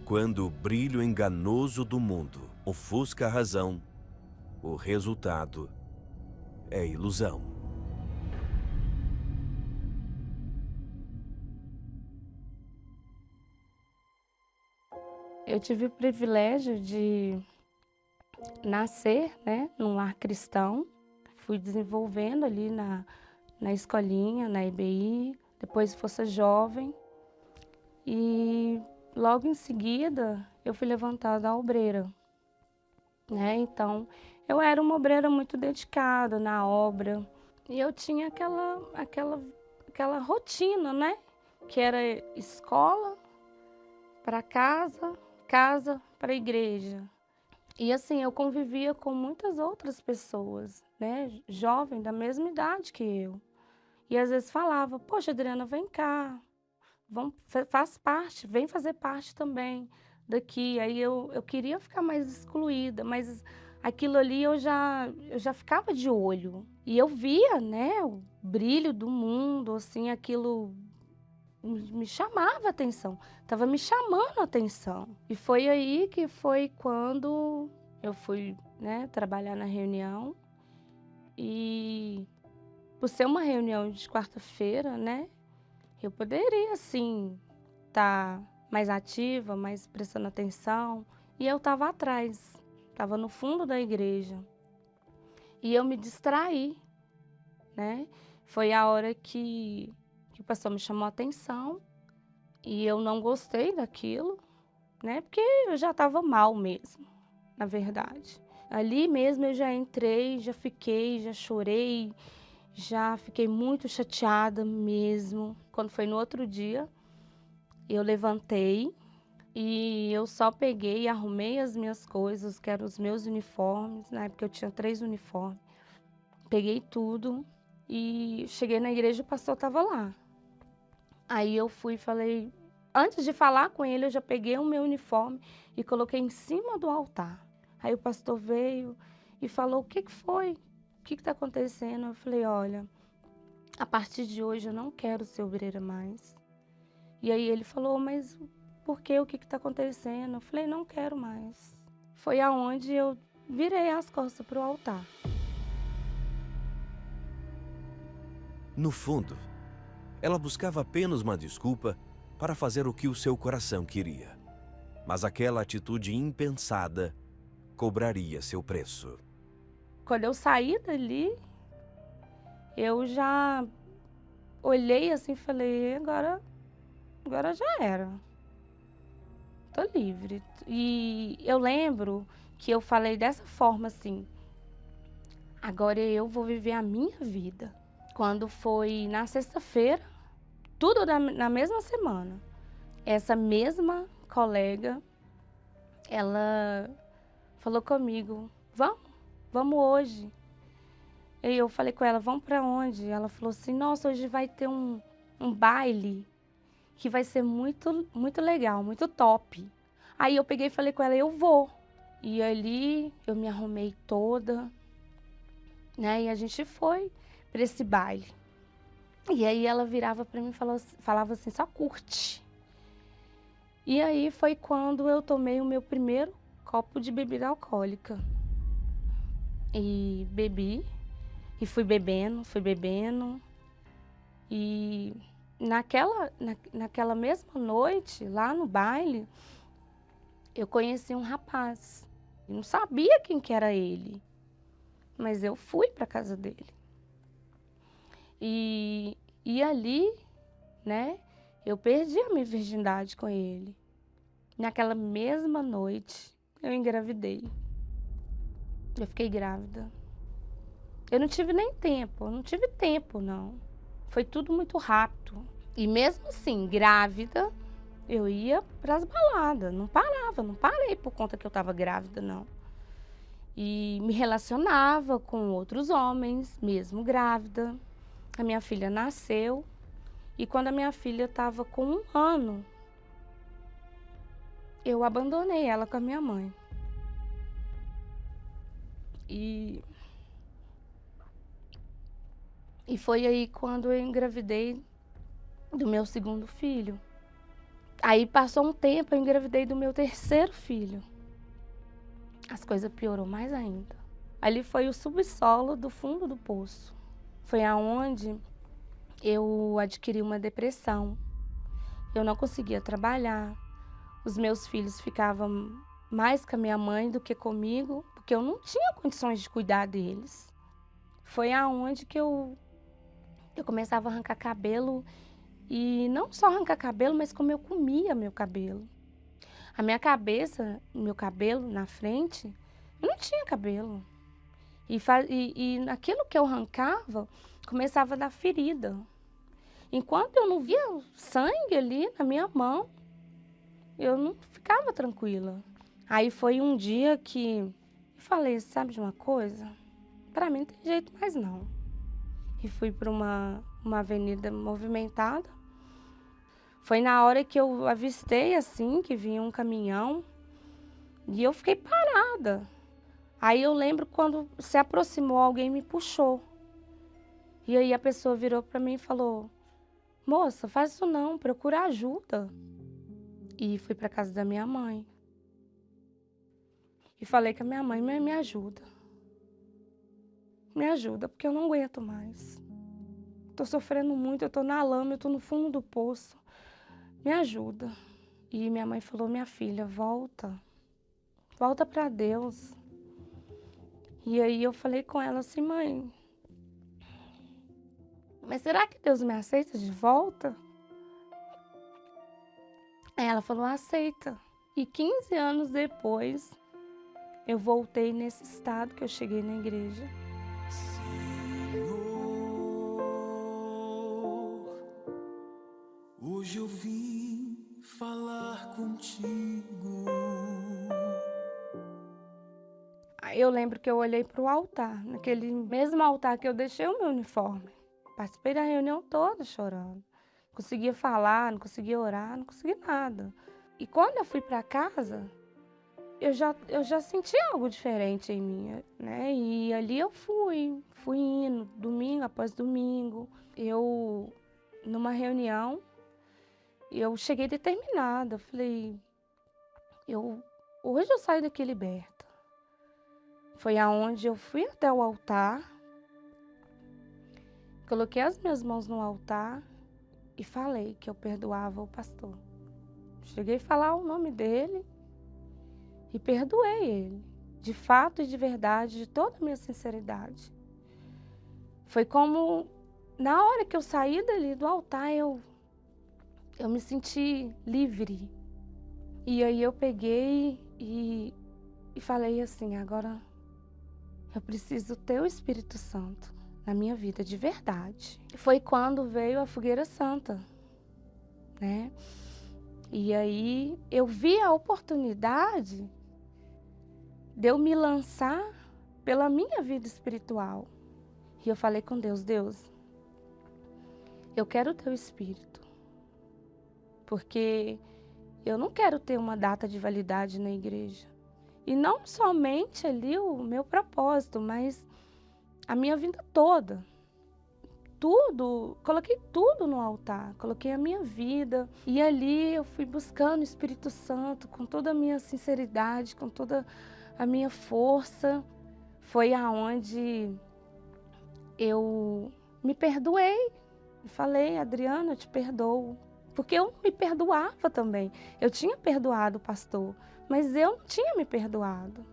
Quando o brilho enganoso do mundo ofusca a razão, o resultado é ilusão. Eu tive o privilégio de nascer, né, num lar cristão. Fui desenvolvendo ali na escolinha, na IBI, depois Força Jovem. E logo em seguida eu fui levantada à obreira, né? Então eu era uma obreira muito dedicada na obra. E eu tinha aquela rotina, né? Que era escola para casa, casa para igreja. E assim, eu convivia com muitas outras pessoas, né? Jovem, da mesma idade que eu. E às vezes falava, poxa, Adriana, vem cá, vamos, faz parte, vem fazer parte também daqui. Aí eu queria ficar mais excluída, mas aquilo ali eu já ficava de olho. E eu via, né, o brilho do mundo, assim, aquilo me chamava a atenção, estava me chamando a atenção. E foi aí que foi quando eu fui, né, trabalhar na reunião. E por ser uma reunião de quarta-feira, né, eu poderia, assim, estar mais ativa, mais prestando atenção. E eu estava atrás, estava no fundo da igreja. E eu me distraí, né? Foi a hora que o pastor me chamou a atenção e eu não gostei daquilo, né? Porque eu já estava mal mesmo, na verdade. Ali mesmo eu já entrei, já fiquei, já chorei, já fiquei muito chateada mesmo. Quando foi no outro dia, eu levantei e eu só peguei e arrumei as minhas coisas, que eram os meus uniformes, na época eu tinha 3 uniformes. Peguei tudo e cheguei na igreja e o pastor estava lá. Aí eu fui e falei, antes de falar com ele, eu já peguei o meu uniforme e coloquei em cima do altar. Aí o pastor veio e falou, o que que foi? O que que está acontecendo? Eu falei, olha, a partir de hoje eu não quero ser obreira mais. E aí ele falou, mas por quê? O que que está acontecendo? Eu falei, não quero mais. Foi aonde eu virei as costas para o altar. No fundo, ela buscava apenas uma desculpa para fazer o que o seu coração queria. Mas aquela atitude impensada cobraria seu preço. Quando eu saí dali, eu já olhei assim e falei, agora já era. Tô livre. E eu lembro que eu falei dessa forma assim, agora eu vou viver a minha vida. Quando foi na sexta-feira, tudo na mesma semana. Essa mesma colega, ela falou comigo, vamos hoje. E eu falei com ela, vamos pra onde? Ela falou assim, nossa, hoje vai ter um baile que vai ser muito, muito legal, muito top. Aí eu peguei e falei com ela, eu vou. E ali eu me arrumei toda, né? E a gente foi pra esse baile. E aí ela virava pra mim e falava assim, só curte. E aí foi quando eu tomei o meu primeiro copo de bebida alcoólica. E bebi, e fui bebendo, fui bebendo. E naquela mesma noite, lá no baile, eu conheci um rapaz. Eu não sabia quem que era ele, mas eu fui para casa dele. E ali, né, eu perdi a minha virgindade com ele. Naquela mesma noite, eu engravidei. Eu fiquei grávida. Eu não tive nem tempo, eu não tive tempo, não. Foi tudo muito rápido. E mesmo assim, grávida, eu ia para as baladas, não parava, não parei por conta que eu estava grávida, não. E me relacionava com outros homens, mesmo grávida. A minha filha nasceu e quando a minha filha estava com 1 ano, eu abandonei ela com a minha mãe. E foi aí quando eu engravidei do meu segundo filho. Aí passou um tempo, eu engravidei do meu terceiro filho. As coisas piorou mais ainda. Ali foi o subsolo do fundo do poço. Foi aonde eu adquiri uma depressão. Eu não conseguia trabalhar. Os meus filhos ficavam mais com a minha mãe do que comigo, porque eu não tinha condições de cuidar deles. Foi aonde que eu começava a arrancar cabelo, e não só arrancar cabelo, mas como eu comia meu cabelo. A minha cabeça, meu cabelo na frente, eu não tinha cabelo. E naquilo que eu arrancava, começava a dar ferida. Enquanto eu não via sangue ali na minha mão, eu não ficava tranquila. Aí foi um dia que eu falei, sabe de uma coisa? Pra mim não tem jeito mais não. E fui para uma avenida movimentada. Foi na hora que eu avistei assim, que vinha um caminhão, e eu fiquei parada. Aí eu lembro quando se aproximou, alguém me puxou. E aí a pessoa virou para mim e falou, moça, faz isso não, procura ajuda. E fui para casa da minha mãe. E falei com a minha mãe, mãe, me ajuda. Me ajuda, porque eu não aguento mais. Tô sofrendo muito, eu tô na lama, eu tô no fundo do poço. Me ajuda. E minha mãe falou, minha filha, volta. Volta para Deus. E aí eu falei com ela assim, mãe, mas será que Deus me aceita de volta? Aí ela falou, aceita. E 15 anos depois, eu voltei nesse estado que eu cheguei na igreja. Senhor, hoje eu vim falar contigo. Aí eu lembro que eu olhei para o altar, naquele mesmo altar que eu deixei o meu uniforme. Participei da reunião toda chorando. Não conseguia falar, não conseguia orar, não conseguia nada. E quando eu fui para casa, eu já senti algo diferente em mim, né? E ali eu fui indo, domingo após domingo. Numa reunião, eu cheguei determinada. Eu falei, hoje eu saio daqui liberta. Foi aonde eu fui até o altar, coloquei as minhas mãos no altar e falei que eu perdoava o pastor. Cheguei a falar o nome dele e perdoei ele, de fato e de verdade, de toda a minha sinceridade. Foi como, na hora que eu saí dali do altar, eu me senti livre. E aí eu peguei e falei assim, agora eu preciso ter o Espírito Santo na minha vida de verdade. Foi quando veio a Fogueira Santa, né? E aí eu vi a oportunidade de eu me lançar pela minha vida espiritual. E eu falei com Deus, Deus, eu quero o teu Espírito, porque eu não quero ter uma data de validade na igreja. E não somente ali o meu propósito, mas a minha vida toda. Tudo, coloquei tudo no altar, coloquei a minha vida. E ali eu fui buscando o Espírito Santo com toda a minha sinceridade, com toda a minha força. Foi aonde eu me perdoei. E falei, Adriana, eu te perdoo. Porque eu me perdoava também. Eu tinha perdoado o pastor, mas eu não tinha me perdoado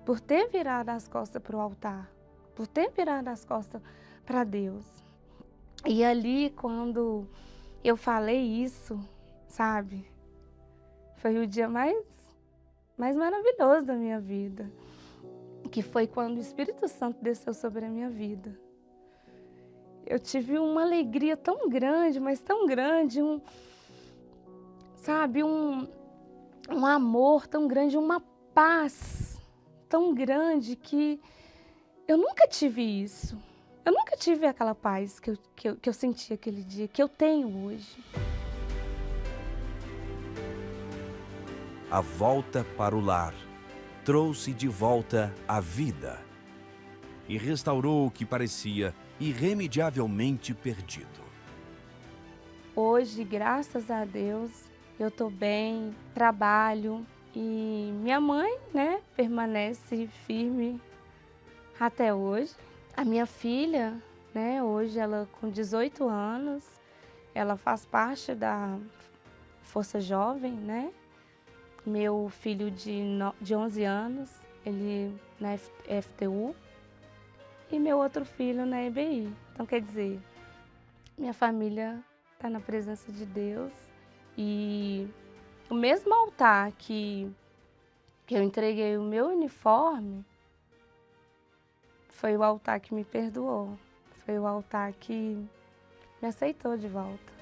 por ter virado as costas para o altar, por ter virado as costas para Deus. E ali, quando eu falei isso, sabe, foi o dia mais maravilhoso da minha vida, que foi quando o Espírito Santo desceu sobre a minha vida. Eu tive uma alegria tão grande, mas tão grande, um amor tão grande, uma paz tão grande que eu nunca tive isso. Eu nunca tive aquela paz que eu senti aquele dia, que eu tenho hoje. A volta para o lar trouxe de volta a vida e restaurou o que parecia irremediavelmente perdido. Hoje, graças a Deus, eu estou bem, trabalho e minha mãe, né, permanece firme até hoje. A minha filha, né, hoje ela com 18 anos, ela faz parte da Força Jovem, né? Meu filho de 11 anos, ele na FTU, e meu outro filho na EBI. Então, quer dizer, minha família está na presença de Deus e o mesmo altar que eu entreguei o meu uniforme foi o altar que me perdoou, foi o altar que me aceitou de volta.